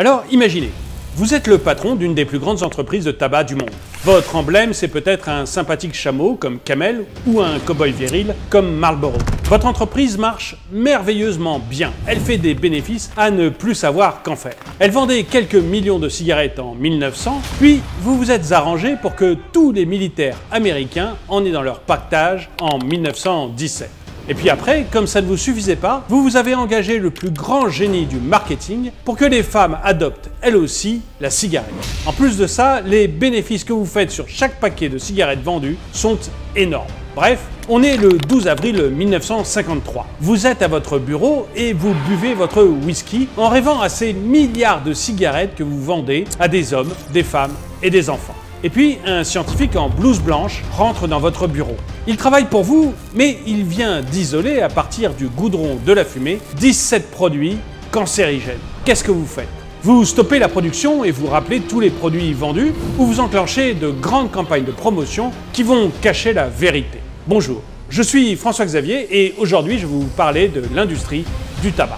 Alors imaginez, vous êtes le patron d'une des plus grandes entreprises de tabac du monde. Votre emblème, c'est peut-être un sympathique chameau comme Camel ou un cow-boy viril comme Marlboro. Votre entreprise marche merveilleusement bien. Elle fait des bénéfices à ne plus savoir qu'en faire. Elle vendait quelques millions de cigarettes en 1900, puis vous vous êtes arrangé pour que tous les militaires américains en aient dans leur pactage en 1917. Et puis après, comme ça ne vous suffisait pas, vous avez engagé le plus grand génie du marketing pour que les femmes adoptent elles aussi la cigarette. En plus de ça, les bénéfices que vous faites sur chaque paquet de cigarettes vendues sont énormes. Bref, on est le 12 avril 1953. Vous êtes à votre bureau et vous buvez votre whisky en rêvant à ces milliards de cigarettes que vous vendez à des hommes, des femmes et des enfants. Et puis, un scientifique en blouse blanche rentre dans votre bureau. Il travaille pour vous, mais il vient d'isoler à partir du goudron de la fumée 17 produits cancérigènes. Qu'est-ce que vous faites? Vous stoppez la production et vous rappelez tous les produits vendus ou vous enclenchez de grandes campagnes de promotion qui vont cacher la vérité. Bonjour, je suis François Xavier et aujourd'hui je vais vous parler de l'industrie du tabac.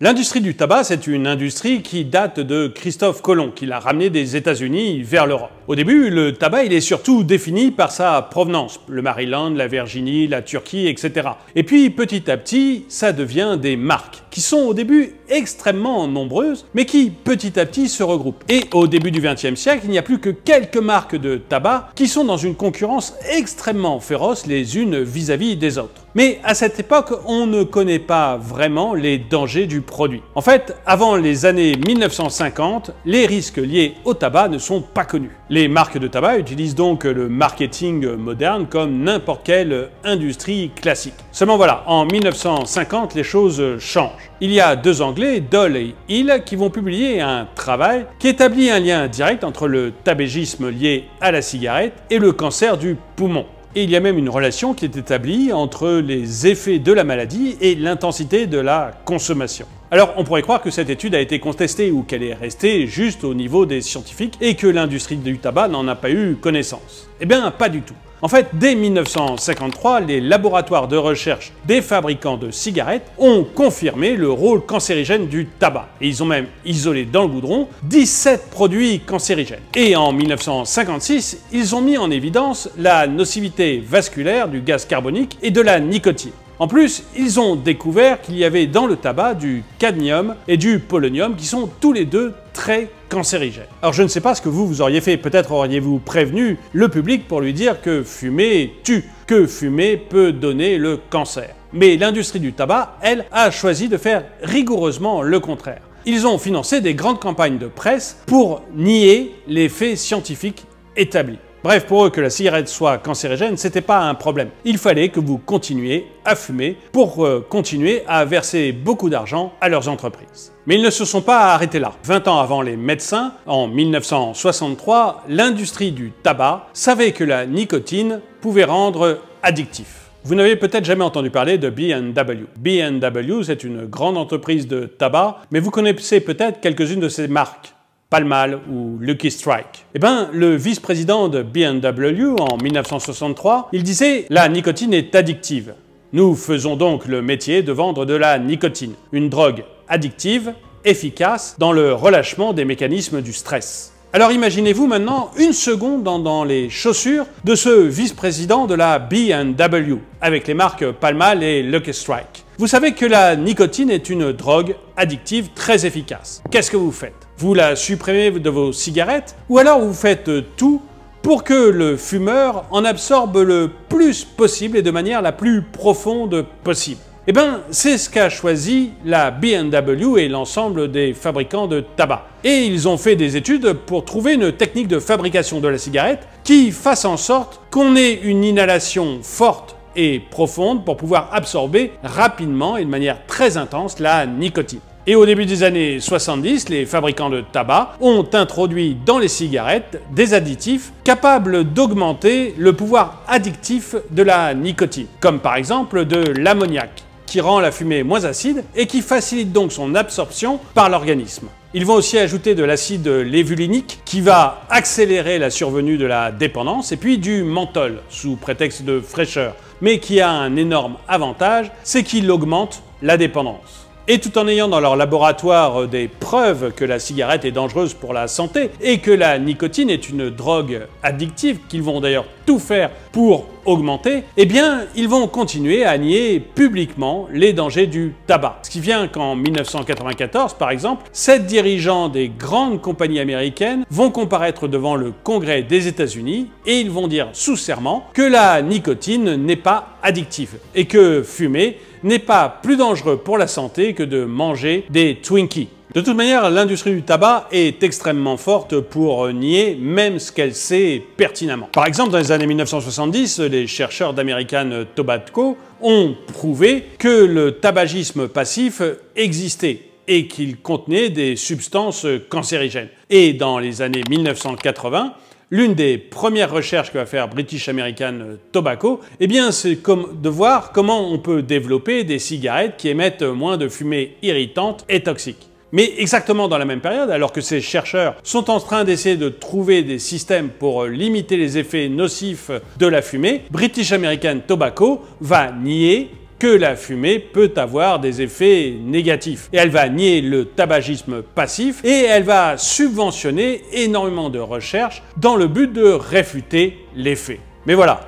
L'industrie du tabac, c'est une industrie qui date de Christophe Colomb, qui l'a ramené des États-Unis vers l'Europe. Au début, le tabac, il est surtout défini par sa provenance, le Maryland, la Virginie, la Turquie, etc. Et puis, petit à petit, ça devient des marques, qui sont au début extrêmement nombreuses, mais qui, petit à petit, se regroupent. Et au début du XXe siècle, il n'y a plus que quelques marques de tabac qui sont dans une concurrence extrêmement féroce les unes vis-à-vis des autres. Mais à cette époque, on ne connaît pas vraiment les dangers du produit. En fait, avant les années 1950, les risques liés au tabac ne sont pas connus. Les marques de tabac utilisent donc le marketing moderne comme n'importe quelle industrie classique. Seulement voilà, en 1950, les choses changent. Il y a deux Anglais, Dole et Hill, qui vont publier un travail qui établit un lien direct entre le tabagisme lié à la cigarette et le cancer du poumon. Et il y a même une relation qui est établie entre les effets de la maladie et l'intensité de la consommation. Alors on pourrait croire que cette étude a été contestée ou qu'elle est restée juste au niveau des scientifiques et que l'industrie du tabac n'en a pas eu connaissance. Eh bien pas du tout. En fait, dès 1953, les laboratoires de recherche des fabricants de cigarettes ont confirmé le rôle cancérigène du tabac. Et ils ont même isolé dans le goudron 17 produits cancérigènes. Et en 1956, ils ont mis en évidence la nocivité vasculaire du gaz carbonique et de la nicotine. En plus, ils ont découvert qu'il y avait dans le tabac du cadmium et du polonium qui sont tous les deux très cancérigènes. Alors je ne sais pas ce que vous auriez fait, peut-être auriez-vous prévenu le public pour lui dire que fumer tue, que fumer peut donner le cancer. Mais l'industrie du tabac, elle, a choisi de faire rigoureusement le contraire. Ils ont financé des grandes campagnes de presse pour nier les faits scientifiques établis. Bref, pour eux, que la cigarette soit cancérigène, c'était pas un problème. Il fallait que vous continuiez à fumer pour continuer à verser beaucoup d'argent à leurs entreprises. Mais ils ne se sont pas arrêtés là. 20 ans avant les médecins, en 1963, l'industrie du tabac savait que la nicotine pouvait rendre addictif. Vous n'avez peut-être jamais entendu parler de B&W. B&W, c'est une grande entreprise de tabac, mais vous connaissez peut-être quelques-unes de ses marques. Pall Mall ou Lucky Strike. Eh bien, le vice-président de B&W en 1963, il disait « La nicotine est addictive. Nous faisons donc le métier de vendre de la nicotine, une drogue addictive, efficace dans le relâchement des mécanismes du stress. » Alors imaginez-vous maintenant une seconde dans les chaussures de ce vice-président de la B&W, avec les marques Pall Mall et Lucky Strike. Vous savez que la nicotine est une drogue addictive très efficace. Qu'est-ce que vous faites? Vous la supprimez de vos cigarettes ou alors vous faites tout pour que le fumeur en absorbe le plus possible et de manière la plus profonde possible. Eh bien, c'est ce qu'a choisi la B&W et l'ensemble des fabricants de tabac. Et ils ont fait des études pour trouver une technique de fabrication de la cigarette qui fasse en sorte qu'on ait une inhalation forte et profonde pour pouvoir absorber rapidement et de manière très intense la nicotine. Et au début des années 70, les fabricants de tabac ont introduit dans les cigarettes des additifs capables d'augmenter le pouvoir addictif de la nicotine, comme par exemple de l'ammoniac, qui rend la fumée moins acide et qui facilite donc son absorption par l'organisme. Ils vont aussi ajouter de l'acide lévulinique qui va accélérer la survenue de la dépendance et puis du menthol sous prétexte de fraîcheur, mais qui a un énorme avantage, c'est qu'il augmente la dépendance. Et tout en ayant dans leur laboratoire des preuves que la cigarette est dangereuse pour la santé et que la nicotine est une drogue addictive, qu'ils vont d'ailleurs tout faire pour augmenter, eh bien, ils vont continuer à nier publiquement les dangers du tabac. Ce qui vient qu'en 1994, par exemple, 7 dirigeants des grandes compagnies américaines vont comparaître devant le Congrès des États-Unis et ils vont dire sous serment que la nicotine n'est pas addictive et que fumer n'est pas plus dangereux pour la santé que de manger des Twinkies. De toute manière, l'industrie du tabac est extrêmement forte pour nier même ce qu'elle sait pertinemment. Par exemple, dans les années 1970, les chercheurs d'American Tobacco ont prouvé que le tabagisme passif existait et qu'il contenait des substances cancérigènes. Et dans les années 1980, l'une des premières recherches que va faire British American Tobacco, eh bien, c'est de voir comment on peut développer des cigarettes qui émettent moins de fumée irritante et toxique. Mais exactement dans la même période, alors que ces chercheurs sont en train d'essayer de trouver des systèmes pour limiter les effets nocifs de la fumée, British American Tobacco va nier que la fumée peut avoir des effets négatifs. Et elle va nier le tabagisme passif et elle va subventionner énormément de recherches dans le but de réfuter les faits. Mais voilà,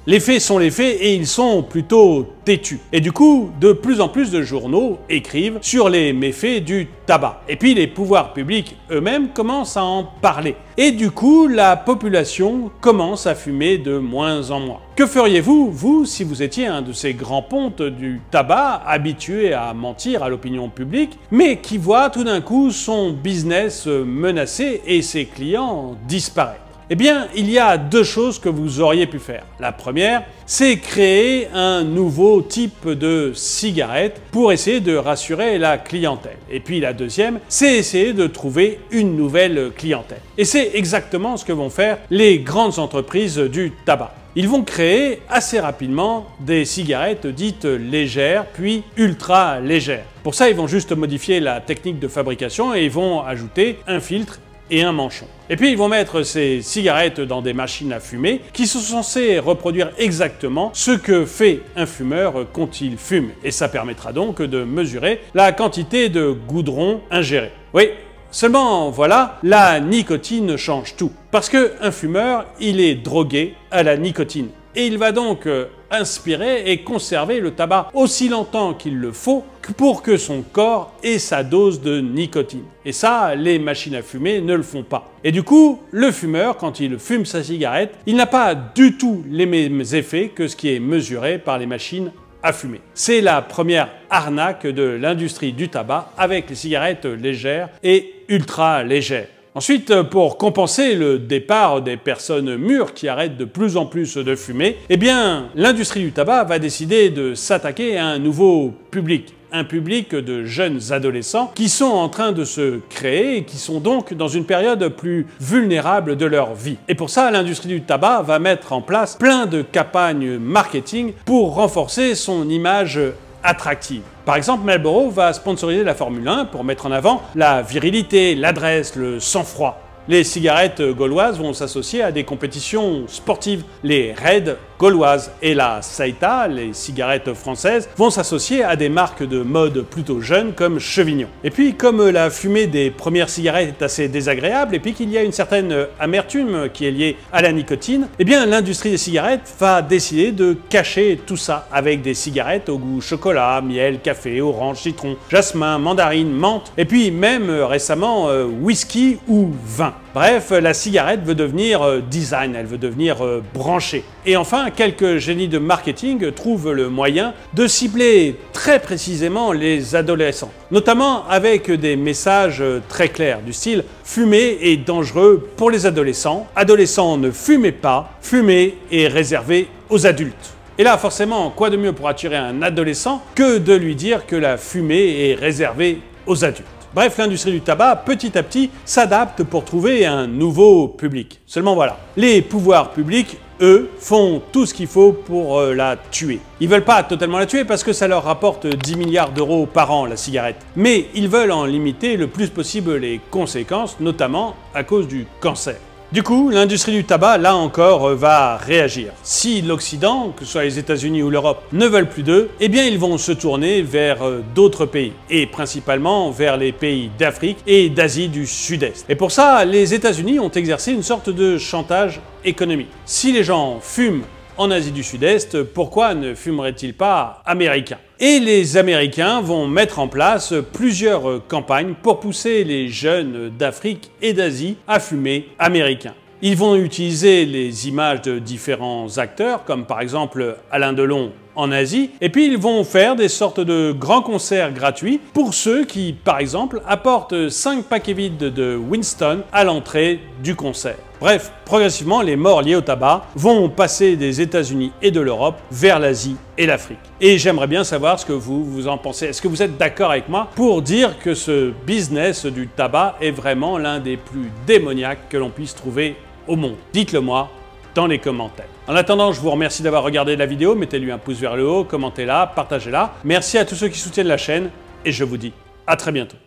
les faits sont les faits et ils sont plutôt têtus. Et du coup, de plus en plus de journaux écrivent sur les méfaits du tabac. Et puis les pouvoirs publics eux-mêmes commencent à en parler. Et du coup, la population commence à fumer de moins en moins. Que feriez-vous, vous, si vous étiez un de ces grands pontes du tabac habitué à mentir à l'opinion publique, mais qui voit tout d'un coup son business menacé et ses clients disparaître? Eh bien, il y a deux choses que vous auriez pu faire. La première, c'est créer un nouveau type de cigarette pour essayer de rassurer la clientèle. Et puis la deuxième, c'est essayer de trouver une nouvelle clientèle. Et c'est exactement ce que vont faire les grandes entreprises du tabac. Ils vont créer assez rapidement des cigarettes dites légères, puis ultra légères. Pour ça, ils vont juste modifier la technique de fabrication et ils vont ajouter un filtre et un manchon. Et puis ils vont mettre ces cigarettes dans des machines à fumer qui sont censées reproduire exactement ce que fait un fumeur quand il fume. Et ça permettra donc de mesurer la quantité de goudron ingéré. Oui, seulement voilà, la nicotine change tout. Parce qu'un fumeur, il est drogué à la nicotine. Et il va donc inspirer et conserver le tabac aussi longtemps qu'il le faut pour que son corps ait sa dose de nicotine. Et ça, les machines à fumer ne le font pas. Et du coup, le fumeur, quand il fume sa cigarette, il n'a pas du tout les mêmes effets que ce qui est mesuré par les machines à fumer. C'est la première arnaque de l'industrie du tabac avec les cigarettes légères et ultra légères. Ensuite, pour compenser le départ des personnes mûres qui arrêtent de plus en plus de fumer, eh bien, l'industrie du tabac va décider de s'attaquer à un nouveau public. Un public de jeunes adolescents qui sont en train de se créer et qui sont donc dans une période plus vulnérable de leur vie. Et pour ça, l'industrie du tabac va mettre en place plein de campagnes marketing pour renforcer son image attractive. Par exemple, Marlboro va sponsoriser la Formule 1 pour mettre en avant la virilité, l'adresse, le sang-froid. Les cigarettes gauloises vont s'associer à des compétitions sportives. Les Raids gauloises et la Saita, les cigarettes françaises, vont s'associer à des marques de mode plutôt jeunes comme Chevignon. Et puis, comme la fumée des premières cigarettes est assez désagréable et puis qu'il y a une certaine amertume qui est liée à la nicotine, eh bien l'industrie des cigarettes va décider de cacher tout ça avec des cigarettes au goût chocolat, miel, café, orange, citron, jasmin, mandarine, menthe et puis même récemment whisky ou vin. Bref, la cigarette veut devenir design, elle veut devenir branchée. Et enfin, quelques génies de marketing trouvent le moyen de cibler très précisément les adolescents, notamment avec des messages très clairs du style « Fumer est dangereux pour les adolescents, adolescents ne fumez pas, fumer est réservé aux adultes ». Et là, forcément, quoi de mieux pour attirer un adolescent que de lui dire que la fumée est réservée aux adultes. Bref, l'industrie du tabac, petit à petit, s'adapte pour trouver un nouveau public. Seulement voilà, les pouvoirs publics, eux, font tout ce qu'il faut pour la tuer. Ils veulent pas totalement la tuer parce que ça leur rapporte 10 milliards d'euros par an, la cigarette. Mais ils veulent en limiter le plus possible les conséquences, notamment à cause du cancer. Du coup, l'industrie du tabac, là encore, va réagir. Si l'Occident, que ce soit les États-Unis ou l'Europe, ne veulent plus d'eux, eh bien ils vont se tourner vers d'autres pays, et principalement vers les pays d'Afrique et d'Asie du Sud-Est. Et pour ça, les États-Unis ont exercé une sorte de chantage économique. Si les gens fument en Asie du Sud-Est, pourquoi ne fumeraient-ils pas américains? Et les Américains vont mettre en place plusieurs campagnes pour pousser les jeunes d'Afrique et d'Asie à fumer américain. Ils vont utiliser les images de différents acteurs, comme par exemple Alain Delon en Asie, et puis ils vont faire des sortes de grands concerts gratuits pour ceux qui, par exemple, apportent 5 paquets vides de Winston à l'entrée du concert. Bref, progressivement, les morts liées au tabac vont passer des États-Unis et de l'Europe vers l'Asie et l'Afrique. Et j'aimerais bien savoir ce que vous en pensez. Est-ce que vous êtes d'accord avec moi pour dire que ce business du tabac est vraiment l'un des plus démoniaques que l'on puisse trouver au monde? Dites-le moi dans les commentaires. En attendant, je vous remercie d'avoir regardé la vidéo. Mettez-lui un pouce vers le haut, commentez-la, partagez-la. Merci à tous ceux qui soutiennent la chaîne et je vous dis à très bientôt.